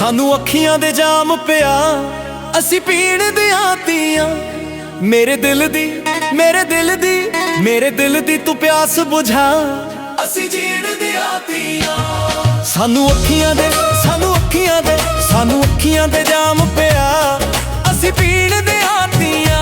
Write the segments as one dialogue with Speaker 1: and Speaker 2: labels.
Speaker 1: ਸਾਨੂੰ ਅੱਖੀਆਂ ਦੇ ਜਾਮ ਪਿਆ, ਅਸੀਂ ਪੀਣ ਦੀਆਂ ਤੀਆਂ। ਮੇਰੇ ਦਿਲ ਦੀ, ਮੇਰੇ ਦਿਲ ਦੀ, ਮੇਰੇ ਦਿਲ ਦੀ ਤੂੰ ਪਿਆਸ ਬੁਝਾ, ਅਸੀਂ ਜੀਣ ਦੀਆਂ ਤੀਆਂ। ਸਾਨੂੰ ਅੱਖੀਆਂ ਦੇ, ਸਾਨੂੰ ਅੱਖੀਆਂ ਦੇ, ਸਾਨੂੰ ਅੱਖੀਆਂ ਦੇ ਜਾਮ ਪਿਆ, ਅਸੀਂ ਪੀਣ ਦੀਆਂ ਤੀਆਂ।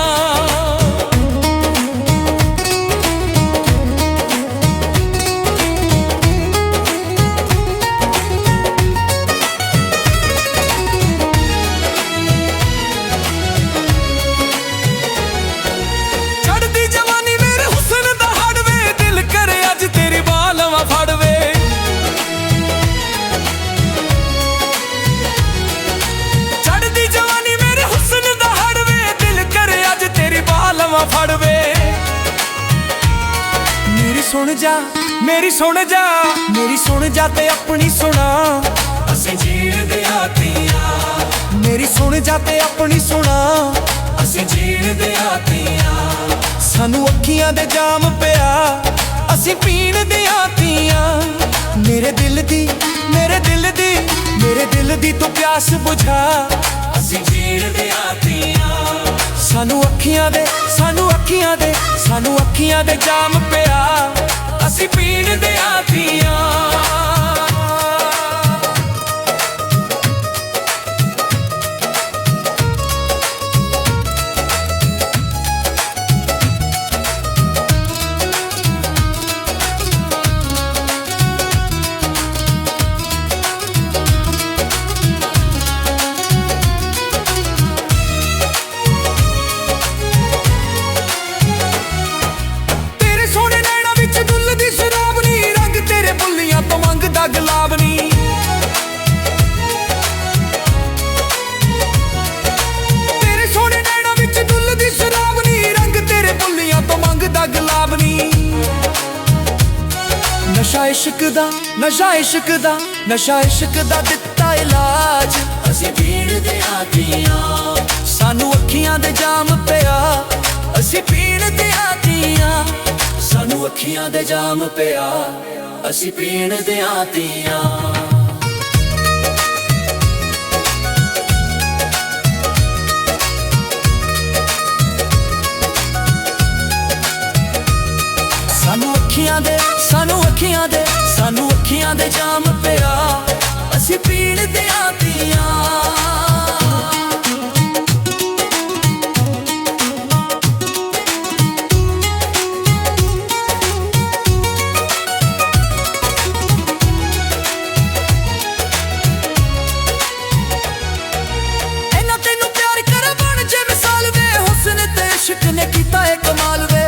Speaker 1: ਮੇਰੀ ਸੁਣ ਜਾ, ਮੇਰੀ ਸੁਣ ਜਾ, ਮੇਰੀ ਸੁਣ ਜਾ ਤੇ ਆਪਣੀ ਸੁਣਾ, ਅਸੀਂ ਜੀਣ ਦੀਆਂ ਤੀਆਂ। ਮੇਰੀ ਸੁਣ ਜਾ ਤੇ ਆਪਣੀ ਸੁਣਾ, ਅਸੀਂ ਜੀਣ ਦੀਆਂ ਤੀਆਂ। ਸਾਨੂੰ ਅੱਖੀਆਂ ਦੇ ਜਾਮ ਪਿਆ, ਅਸੀਂ ਪੀਣ ਦੀਆਂ ਤੀਆਂ। ਮੇਰੇ ਦਿਲ ਦੀ, ਮੇਰੇ ਦਿਲ ਦੀ, ਮੇਰੇ ਦਿਲ ਦੀ ਤੂੰ ਪਿਆਸ ਬੁਝਾ, ਅਸੀਂ ਜੀਣ ਦੀਆਂ ਤੀਆਂ। ਸਾਨੂੰ ਅੱਖੀਆਂ ਦੇ, ਸਾਨੂੰ ਅੱਖੀਆਂ ਦੇ, ਸਾਨੂੰ ਅੱਖੀਆਂ ਦੇ ਜਾਮ ਪਿਆ, ਅਸੀਂ ਪੀਣ ਦੀਆਂ ਤੀਆਂ। ਗੁਲਾਬ ਨੀ ਤੇਰੇ ਸੋਹਣੇ ਨੈਣਾਂ ਵਿੱਚ ਡੁੱਲਦੀ ਸ਼ਰਾਬ ਨੀ, ਰੰਗ ਤੇਰੇ ਬੁੱਲੀਆਂ ਤੋਂ ਮੰਗਦਾ ਗੁਲਾਬ ਨੀ। ਨਸ਼ਾ ਇਸ਼ਕ ਦਾ, ਨਸ਼ਾ ਇਸ਼ਕ ਦਾ, ਨਸ਼ਾ ਇਸ਼ਕ ਦਾ ਦਿੱਤਾ ਇਲਾਜ, ਅਸੀਂ ਪੀਣ ਦੀਆਂ ਤੀਆਂ। ਸਾਨੂੰ ਅੱਖੀਆਂ ਦੇ ਜਾਮ ਪਿਆ, ਅਸੀਂ ਪੀਣ ਦੀਆਂ ਤੀਆਂ। ਸਾਨੂੰ ਅੱਖੀਆਂ ਦੇ ਜਾਮ ਪਿਆ, ਅਸੀਂ ਪੀਣ ਦੀਆਂ ਤੀਆਂ। ਸਾਨੂੰ ਅੱਖੀਆਂ ਦੇ, ਸਾਨੂੰ ਅੱਖੀਆਂ ਦੇ, ਸਾਨੂੰ ਅੱਖੀਆਂ ਦੇ ਜਾਮ ਪਿਆ, ਅਸੀਂ ਪੀਣ ਦੀਆਂ ਤੀਆਂ। ਇਸ਼ਕ ਨੇ ਕੀਤਾ ਏ ਕਮਾਲ ਵੇ,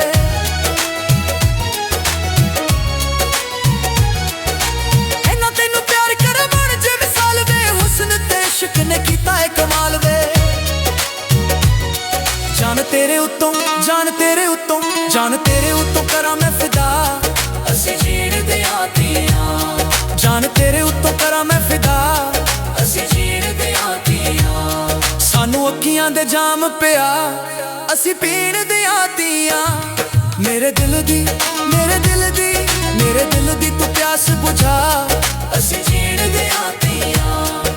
Speaker 1: ਇਹਨਾਂ ਤੈਨੂੰ ਪਿਆਰ ਕਰ ਬਣ ਜੇ ਮਿਸਾਲ ਵੇ। ਹੁਸਨ ਤੇ ਇਸ਼ਕ ਨੇ ਕੀਤਾ ਏ ਕਮਾਲ ਵੇ। ਜਾਨ ਤੇਰੇ ਉੱਤੋਂ, ਜਾਨ ਤੇਰੇ ਉੱਤੋਂ, ਜਾਨ ਤੇਰੇ ਉੱਤੋਂ ਕਰਾਂ ਮੈਂ ਫਿਦਾ, ਅਸੀਂ ਜੀਣ ਦੀਆਂ ਤੀਆਂ। ਜਾਨ ਤੇਰੇ ਉੱਤੋਂ ਕਰਾਂ ਮੈਂ ਫਿਦਾ, ਅਸੀਂ ਜੀਣ ਦੀਆਂ ਤੀਆਂ। ਸਾਨੂੰ ਅੱਖੀਆਂ ਦੇ ਜਾਮ ਪਿਆ, ਅਸੀਂ ਪੀਣ ਦੀਆਂ ਤੀਆਂ। ਮੇਰੇ ਦਿਲ ਦੀ, ਮੇਰੇ ਦਿਲ ਦੀ, ਮੇਰੇ ਦਿਲ ਦੀ ਤੂੰ ਪਿਆਸ ਬੁਝਾ, ਅਸੀਂ ਜੀਣ ਦੀਆਂ ਤੀਆਂ।